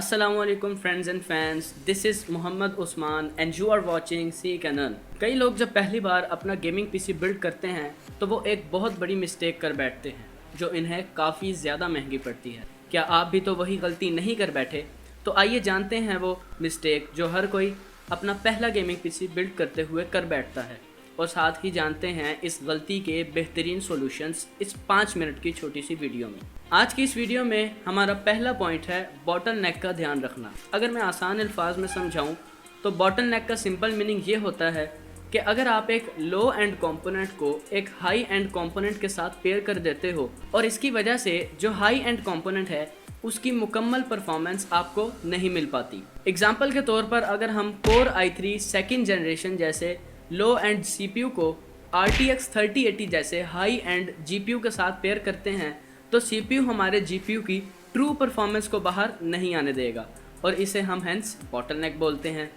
अस्सलामुअलैकुम friends and fans, this is Mohammad Usman and you are watching Sea Cannon. कई लोग जब पहली बार अपना गेमिंग पीसी बिल्ड करते हैं तो वो एक बहुत बड़ी मिस्टेक कर बैठते हैं जो इन्हें काफ़ी ज़्यादा महंगी पड़ती है। क्या आप भी तो वही गलती नहीं कर बैठे? तो आइए जानते हैं वो मिस्टेक जो हर कोई अपना पहला गेमिंग पीसी बिल्ड करते हुए कर बैठता है, और साथ ही जानते हैं इस गलती के बेहतरीन सॉल्यूशंस इस 5 मिनट की छोटी सी वीडियो में। आज की इस वीडियो में हमारा पहला पॉइंट है बॉटल नेक का ध्यान रखना। अगर मैं आसान अल्फाज में समझाऊं तो बॉटल नेक का सिंपल मीनिंग ये होता है कि अगर आप एक लो एंड कंपोनेंट को एक हाई एंड कंपोनेंट के साथ पेयर कर देते हो और इसकी वजह से जो हाई एंड कंपोनेंट है उसकी मुकम्मल परफॉर्मेंस आपको नहीं मिल पाती। एग्जाम्पल के तौर पर अगर हम कोर i3 सेकेंड जनरेशन जैसे लो एंड CPU को RTX 3080 जैसे हाई एंड GPU के साथ पेयर करते हैं तो CPU हमारे GPU की ट्रू परफॉर्मेंस को बाहर नहीं आने देगा और इसे हम हैंस बॉटलनेक बोलते हैं।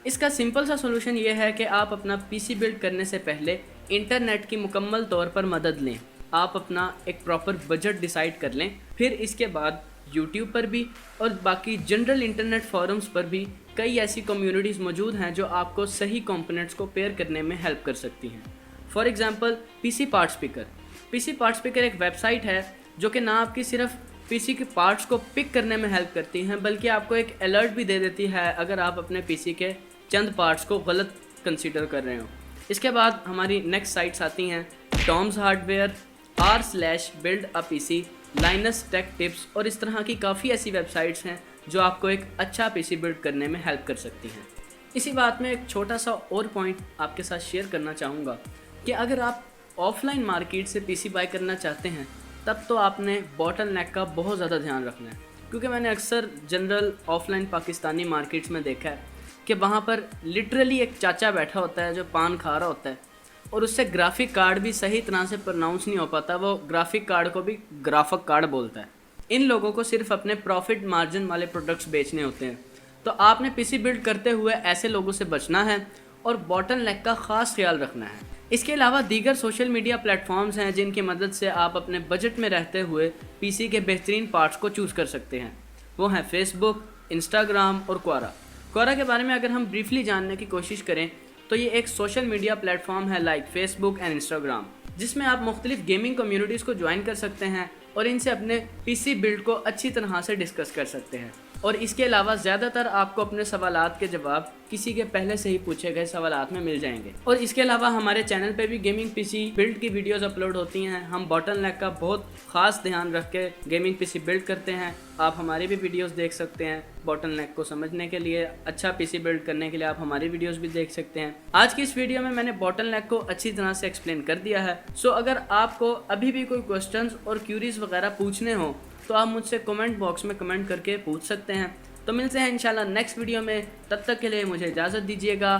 इसका सिंपल सा सोल्यूशन ये है कि आप अपना PC बिल्ड करने से पहले इंटरनेट की मुकम्मल तौर पर मदद लें। आप अपना एक प्रॉपर बजट डिसाइड कर लें, फिर इसके बाद YouTube पर भी और बाकी जनरल इंटरनेट फोरम्स पर भी कई ऐसी कम्युनिटीज़ मौजूद हैं जो आपको सही कंपोनेंट्स को पेयर करने में हेल्प कर सकती हैं। For example PC parts picker. PC parts picker एक वेबसाइट है जो कि ना आपकी सिर्फ PC के पार्ट्स को पिक करने में हेल्प करती हैं बल्कि आपको एक अलर्ट भी दे देती है अगर आप अपने PC के चंद पार्ट्स को गलत कंसीडर कर रहे हो। इसके बाद हमारी नेक्स्ट साइट्स आती हैं Tom's Hardware, r/build a PC, Linus Tech Tips और इस तरह की काफ़ी ऐसी वेबसाइट्स हैं जो आपको एक अच्छा PC बिल्ड करने में हेल्प कर सकती हैं। इसी बात में एक छोटा सा और पॉइंट आपके साथ शेयर करना चाहूँगा कि अगर आप ऑफलाइन मार्केट से PC बाय करना चाहते हैं तब तो आपने बॉटल नेक का बहुत ज़्यादा ध्यान रखना है, क्योंकि मैंने अक्सर जनरल ऑफलाइन पाकिस्तानी मार्केट्स में देखा है कि वहाँ पर लिटरली एक चाचा बैठा होता है जो पान खा रहा होता है और उससे ग्राफिक कार्ड भी सही तरह से प्रोनाउंस नहीं हो पाता, वो ग्राफिक कार्ड को भी ग्राफिक कार्ड बोलता है। इन लोगों को सिर्फ अपने प्रॉफिट मार्जिन वाले प्रोडक्ट्स बेचने होते हैं, तो आपने PC बिल्ड करते हुए ऐसे लोगों से बचना है और बॉटल नेक का ख़ास ख्याल रखना है। इसके अलावा दीगर सोशल मीडिया प्लेटफॉर्म्स हैं जिनकी मदद से आप अपने बजट में रहते हुए PC के बेहतरीन पार्ट्स को चूज़ कर सकते हैं। वो हैं फेसबुक, इंस्टाग्राम और क्वारा के बारे में अगर हम ब्रीफली जानने की कोशिश करें तो ये एक सोशल मीडिया प्लेटफॉर्म है लाइक फेसबुक एंड इंस्टाग्राम, जिसमें आप मुख्तलिफ गेमिंग कम्युनिटीज़ को ज्वाइन कर सकते हैं और इनसे अपने PC बिल्ड को अच्छी तरह से डिस्कस कर सकते हैं। और इसके अलावा ज़्यादातर आपको अपने सवालात के जवाब किसी के पहले से ही पूछे गए सवालात में मिल जाएंगे। और इसके अलावा हमारे चैनल पे भी गेमिंग PC बिल्ड की वीडियोस अपलोड होती हैं। हम बॉटल नेक का बहुत ख़ास ध्यान रख के गेमिंग PC बिल्ड करते हैं। आप हमारी भी वीडियोस देख सकते हैं। बॉटल नेक को समझने के लिए, अच्छा PC बिल्ड करने के लिए आप हमारी वीडियोस भी देख सकते हैं। आज की इस वीडियो में मैंने बॉटल नेक को अच्छी तरह से एक्सप्लेन कर दिया है। सो अगर आपको अभी भी कोई क्वेश्चंस और क्यूरीज वगैरह पूछने हो तो आप मुझसे कमेंट बॉक्स में कमेंट करके पूछ सकते हैं। तो मिलते हैं इंशाल्लाह नेक्स्ट वीडियो में, तब तक के लिए मुझे इजाज़त दीजिएगा।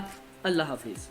अल्लाह हाफिज़।